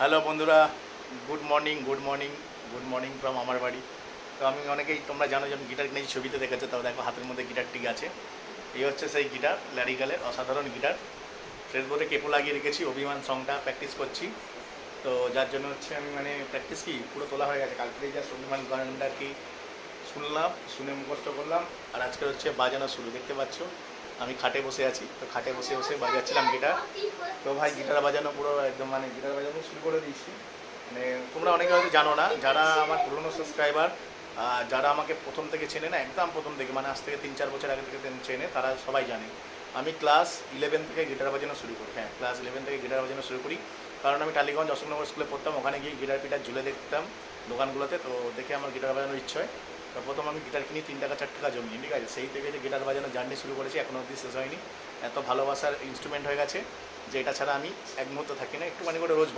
Hello বন্ধুরা, good morning from আমার বাড়ি। তো আমি অনেকেই তোমরা জানো যে আমি গিটার কিনেছি, ছবিতে দেখেছো। তাও দেখো হাতের মধ্যে গিটারটি আছে। এই হচ্ছে সেই গিটার, ল্যারিগালের অসাধারণ গিটার। ফেসবুকে কেপো লাগিয়ে রেখেছি, অভিমান সংটা প্র্যাকটিস করছি। তো যার জন্য হচ্ছে আমি প্র্যাকটিস কি পুরো তোলা হয়ে গেছে। কালকে জাস্ট অভিমান গানটা আর কি শুনলাম, শুনে মুখস্থ করলাম। আর আজকে হচ্ছে বাজানো শুরু, দেখতে পাচ্ছ আমি খাটে বসে আছি। তো খাটে বসে বসে বাজাচ্ছিলাম গিটার। তো ভাই গিটার বাজানো পুরো একদম গিটার বাজানো শুরু করে দিয়েছি। তোমরা অনেকে হয়তো জানো না, যারা আমার পুরনো সাবস্ক্রাইবার, যারা আমাকে প্রথম থেকে চেনে না, একদম প্রথম থেকে আজ থেকে 3-4 বছর আগে থেকে চেনে, তারা সবাই জানে আমি ক্লাস 11 থেকে গিটার বাজানো শুরু করি। হ্যাঁ, ক্লাস 11 থেকে গিটার বাজানো শুরু করি। কারণ আমি টালিগঞ্জ অশোকনগর স্কুলে পড়তাম, ওখানে গিয়ে গিটার পিটার ঝুলে দেখতাম দোকানগুলোতে। তো দেখে আমার গিটার বাজানোর ইচ্ছে হয়। তো প্রথম আমি গিটার কিনি 3 টাকা 4 টাকা জমিয়ে, ঠিক আছে। সেই থেকে যে গিটার বাজানোর জার্নি শুরু করেছি, এখনও অবধি শেষ হয়নি। এত ভালোবাসার ইনস্ট্রুমেন্ট হয়ে গেছে যে এটা ছাড়া আমি এক মুহূর্ত থাকি না, একটুখানি করে রোজ